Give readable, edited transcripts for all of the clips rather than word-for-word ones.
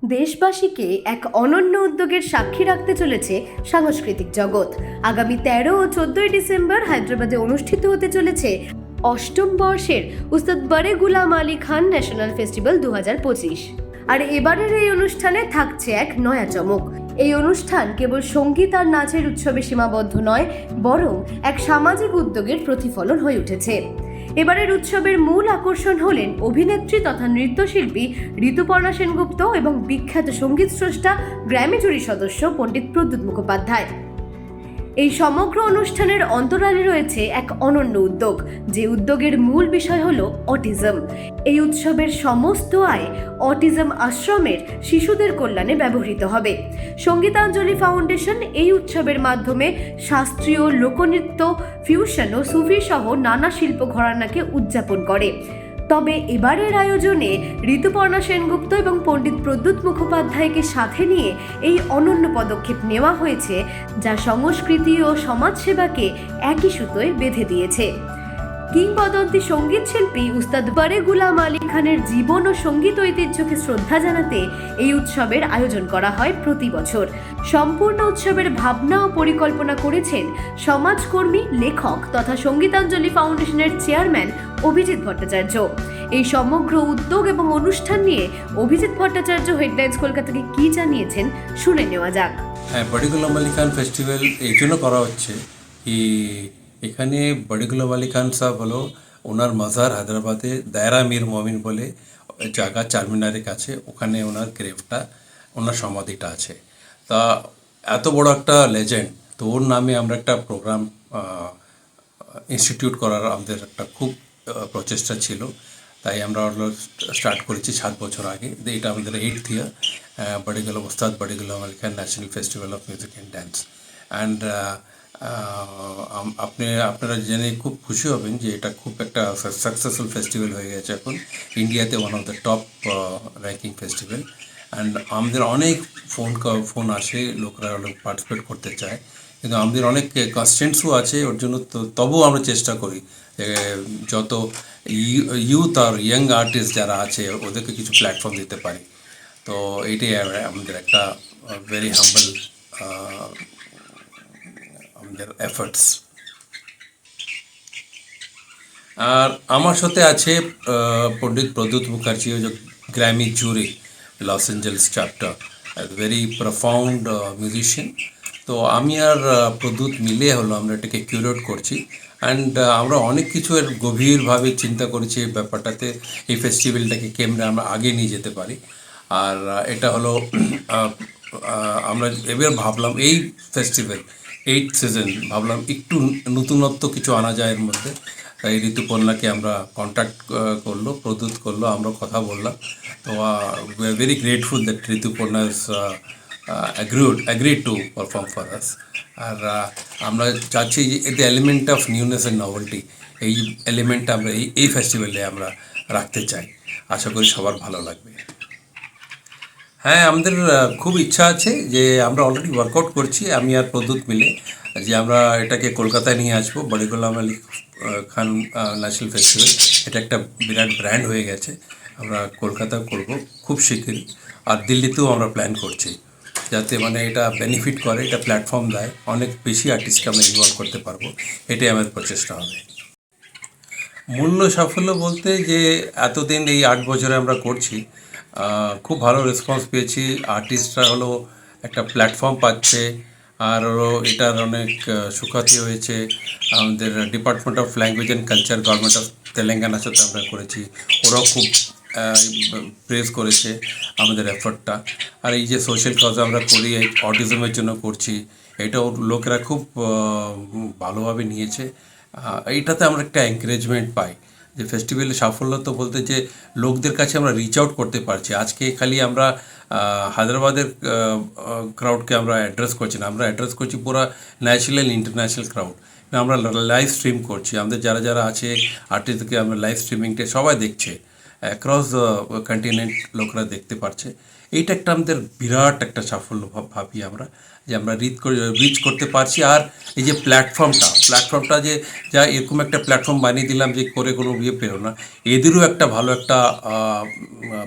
দেশবাসীকে এক অনন্য উদ্যোগের সাক্ষী রাখতে চলেছে সাংস্কৃতিক জগৎ। আগামী 13 ও 14 ডিসেম্বর হায়দ্রাবাদে অনুষ্ঠিত হতে চলেছে অষ্টম বর্ষের উস্তাদ বড়ে গুলাম আলী খান ন্যাশনাল ফেস্টিভ্যাল 2025। আর এবারের এই অনুষ্ঠানে থাকছে এক নয়া চমক। এই অনুষ্ঠান কেবল সঙ্গীত আর নাচের উৎসবে সীমাবদ্ধ নয়, বরং এক সামাজিক উদ্যোগের প্রতিফলন হয়ে উঠেছে। এবারের উৎসবের মূল আকর্ষণ হলেন অভিনেত্রী তথা নৃত্যশিল্পী ঋতুপর্ণা সেনগুপ্ত এবং বিখ্যাত সঙ্গীত স্রষ্টা গ্র্যামি জুরি সদস্য পণ্ডিত প্রদ্যুৎ মুখোপাধ্যায়। এই সমগ্র অনুষ্ঠানের অন্তরালে রয়েছে এক অনন্য উদ্যোগ, যে উদ্যোগের মূল বিষয় হলো অটিজম। এই উৎসবের সমস্ত আয় অটিজম আশ্রমের শিশুদের কল্যাণে ব্যবহৃত হবে। সঙ্গীতাঞ্জলি ফাউন্ডেশন এই উৎসবের মাধ্যমে শাস্ত্রীয়, লোকনৃত্য, ফিউশন ও সুফি সহ নানা শিল্প ঘরানাকে উদযাপন করে। তবে এবারের আয়োজনে ঋতুপর্ণা সেনগুপ্ত এবং পণ্ডিত প্রদ্যুৎ মুখোপাধ্যায়কে সাথে নিয়ে এই অনন্য পদক্ষেপ নেওয়া হয়েছে, যা সংস্কৃতি ও সমাজসেবাকে একই সুতোয় বেঁধে দিয়েছে। কিংবদন্তি সঙ্গীত শিল্পী উস্তাদ বড়ে গুলাম আলী খানের জীবন ও সঙ্গীত ঐতিহ্যকে শ্রদ্ধা জানাতে এই উৎসবের আয়োজন করা হয় প্রতি বছর। সম্পূর্ণ উৎসবের ভাবনা ও পরিকল্পনা করেছেন সমাজকর্মী, লেখক তথা সঙ্গীতাঞ্জলি ফাউন্ডেশনের চেয়ারম্যান অভিজিৎ ভট্টাচার্য। এই সমগ্র উদ্যোগ এবং অনুষ্ঠান নিয়ে অভিজিৎ ভট্টাচার্য হেডলাইন্স কলকাতাকে কি জানিয়েছেন শুনে নেওয়া যাক। হ্যাঁ, বড়ে গুলাম আলী খান ফেস্টিভ্যাল এই জন্য করা হচ্ছে কি, এখানে বড়ে গুলাম আলী খান সাহেব হলো ওনার মাজার হায়দ্রাবাদে দায়রা মীর মমিন বলে জায়গা, চারমিনারের কাছে, ওখানে ওনার গ্রেভটা, ওনার সমাধিটা আছে। তা এত বড় একটা লেজেন্ড, তো ওর নামে আমরা একটা প্রোগ্রাম ইনস্টিটিউট করার আমাদের একটা খুব প্রচেষ্টা ছিল। তাই আমরা স্টার্ট করেছি 7 বছর আগে। এটা আমাদের 8th year Bade Ghulam Ustad Bade Ghulam Ali Khan national festival of music and dance. And আপনারা জেনে খুব খুশি হবেন যে এটা খুব একটা সাকসেসফুল ফেস্টিভ্যাল হয়ে গেছে এখন ইন্ডিয়াতে, one of the top ranking festival. And আমাদের অনেক ফোন আসে, লোকরা পার্টিসিপেট করতে চায়, কিন্তু আমাদের অনেক কনস্ট্রেন্টসও আছে। ওর জন্য তবুও আমরা চেষ্টা করি যত ইউথ আর ইয়াং আর্টিস্ট যারা আছে ওদেরকে কিছু প্ল্যাটফর্ম দিতে পারি। তো এইটাই আমাদের একটা ভেরি হাম্বল আমাদের এফর্টস। আর আমার সাথে আছে পণ্ডিত প্রদ্যুৎ মুখার্জি, যে Grammy jury Los Angeles chapter, very profound musician. তো আমি আর প্রদ্যুৎ মিলে হলো আমরা এটাকে কিউরেট করছি। অ্যান্ড আমরা অনেক কিছু এর গভীরভাবে চিন্তা করেছি এই ব্যাপারটাতে, এই ফেস্টিভ্যালটাকে কেমনে আমরা আগে নিয়ে যেতে পারি। আর এটা হলো আমরা এবার ভাবলাম এই ফেস্টিভ্যাল 8th সিজন ভাবলাম একটু নতুনত্ব কিছু আনা যায় এর মধ্যে। তাই ঋতুপর্ণাকে আমরা কন্ট্যাক্ট করলো, প্রদ্যুৎ করলো, আমরা কথা বললাম। তো we are very grateful that Rituparna is agreed to perform for us. আর আমরা চাচ্ছি যে দ্য এলিমেন্ট অফ নিউনেস অ্যান্ড নভেলটি, এই এলিমেন্টটা আমরা এই ফেস্টিভ্যালে আমরা রাখতে চাই। আশা করি সবার ভালো লাগবে। হ্যাঁ, আমাদের খুব ইচ্ছা আছে যে আমরা অলরেডি ওয়ার্কআউট করছি আমি আর প্রদ্যুৎ মিলে, যে আমরা এটাকে কলকাতায় নিয়ে আসবো। বড়ে গুলাম আলী খান ন্যাশনাল ফেস্টিভ্যাল এটা একটা বিরাট ব্র্যান্ড হয়ে গেছে। আমরা কলকাতায় করব খুব শিগগিরই, আর দিল্লিতেও আমরা প্ল্যান করছি, যাতে মানে এটা বেনিফিট করে, এটা প্ল্যাটফর্ম দেয়, অনেক বেশি আর্টিস্টকে আমরা ইনভলভ করতে পারবো। এটাই আমাদের প্রচেষ্টা হবে। মূল্য সাফল্য বলতে যে এতদিন এই 8 বছরে আমরা করছি, খুব ভালো রেসপন্স পেয়েছি। আর্টিস্টরা হলো একটা প্ল্যাটফর্ম পাচ্ছে, আর হলো এটার অনেক সুখ্যাতি হয়েছে। আমাদের department of language and culture, government of তেলেঙ্গানার সাথে আমরা করেছি, ওরাও খুব প্রেজ করেছে আমাদের এফর্টটা। আর এই যে সোশ্যাল কজ আমরা করি, এই অটিজমের জন্য করছি, এটাও লোকেরা খুব ভালোভাবে নিয়েছে। এইটাতে আমরা একটা এনকারেজমেন্ট পাই যে ফেস্টিভ্যালের সাফল্য তো বলতে যে লোকদের কাছে আমরা রিচ আউট করতে পারছি। আজকে খালি আমরা হায়দ্রাবাদের ক্রাউডকে আমরা অ্যাড্রেস করছি না, আমরা অ্যাড্রেস করছি পুরো ন্যাশনাল ইন্টারন্যাশনাল ক্রাউড। আমরা লাইভ স্ট্রিম করছি, আমাদের যারা যারা আছে আর্টিস্টকে আমরা লাইভ স্ট্রিমিংটা সবাই দেখছে, অ্যাক্রস কন্টিনেন্ট লোকরা দেখতে পারছে। এইটা একটা আমাদের বিরাট একটা সাফল্য ভাবি আমরা, যে আমরা রিচ করতে পারছি। আর এই যে প্ল্যাটফর্মটা যে যা এরকম একটা প্ল্যাটফর্ম বানিয়ে দিলাম যে করে কোনো পেরো না, এদেরও একটা ভালো একটা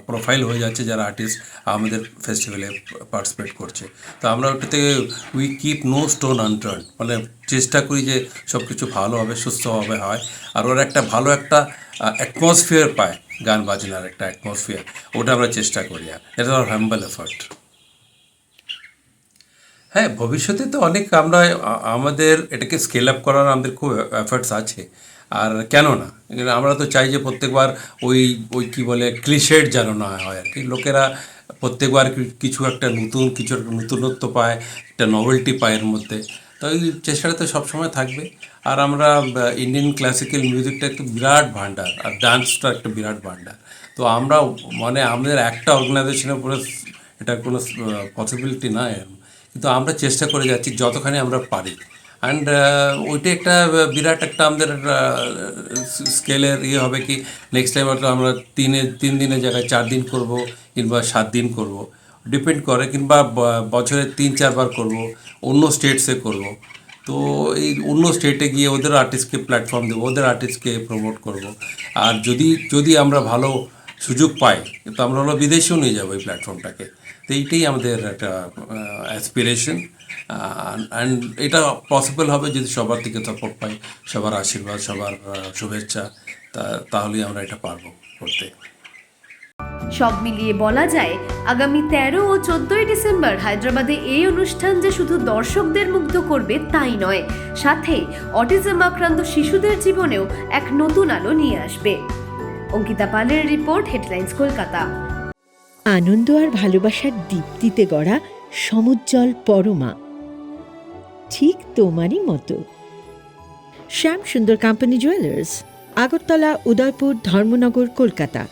প্রোফাইল হয়ে যাচ্ছে যারা আর্টিস্ট আমাদের ফেস্টিভ্যালে পার্টিসিপেট করছে। তো আমরা ওটাতে we keep no stone unturned, মানে চেষ্টা করি যে সব কিছু ভালোভাবে সুস্থভাবে হয়, আর ওরা একটা ভালো একটা অ্যাটমসফিয়ার পায়, গান বাজনার একটা অ্যাটমসফিয়ার, ওটা আমরা চেষ্টা করি। আর এটা আমার হাম্বল এফার্ট। হ্যাঁ, ভবিষ্যতে তো অনেক আমরা আমাদের এটাকে স্কেল আপ করার আমাদের খুব এফার্টস আছে। আর কেন না, আমরা তো চাই যে প্রত্যেকবার ওই ওই কী বলে ক্লিশেড যেন না হয় আর কি, লোকেরা প্রত্যেকবার কিছু একটা নতুনত্ব পায়, একটা নভেলটি পায় এর মধ্যে। তো এই চেষ্টাটা তো সবসময় থাকবে। আর আমরা ইন্ডিয়ান ক্লাসিক্যাল মিউজিকটা একটা বিরাট ভাণ্ডার, আর ডান্সটা একটা বিরাট ভাণ্ডার। তো আমরা মানে আমাদের একটা অর্গানাইজেশনের উপরে এটার কোনো পসিবিলিটি নাই, কিন্তু আমরা চেষ্টা করে যাচ্ছি যতখানি আমরা পারি। অ্যান্ড ওইটা একটা বিরাট একটা আমাদের স্কেলের হবে কি, নেক্সট টাইম হয়তো আমরা 3 দিনের জায়গায় 4 দিন করব, কিংবা 7 দিন করব, ডিপেন্ড করে, কিংবা বছরে 3-4 বার করব, অন্য স্টেটসে করব। তো এই অন্য স্টেটে গিয়ে ওদের আর্টিস্টকে প্ল্যাটফর্ম দেবো, ওদের আর্টিস্টকে প্রমোট করব। আর যদি আমরা ভালো সুযোগ পাই, তো আমরা হলো বিদেশেও নিয়ে যাবো এই প্ল্যাটফর্মটাকে। তো এইটাই আমাদের একটা অ্যাসপিরেশন। অ্যান্ড এটা পসিবল হবে যদি সবার থেকে সাপোর্ট পাই, সবার আশীর্বাদ, সবার শুভেচ্ছা, তাহলেই আমরা এটা পারবো করতে। সব মিলিয়ে বলা যায় আগামী 13 ও 14 ডিসেম্বর হায়দ্রাবাদে এই অনুষ্ঠান যে শুধু দর্শকদের মুগ্ধ করবে তাই নয়, সাথে অটিজম আক্রান্ত শিশুদের জীবনেও এক নতুন আলো নিয়ে আসবে। অঙ্কিতা পালের রিপোর্ট, হেডলাইন্স কলকাতা। আনন্দ আর ভালোবাসার দীপ্তিতে গড়া সমুজ্জ্বল পরমা, ঠিক তোমারই মতো। শ্যাম সুন্দর কোম্পানি জুয়েলার্স, আগরতলা, উদয়পুর, ধর্মনগর, কলকাতা।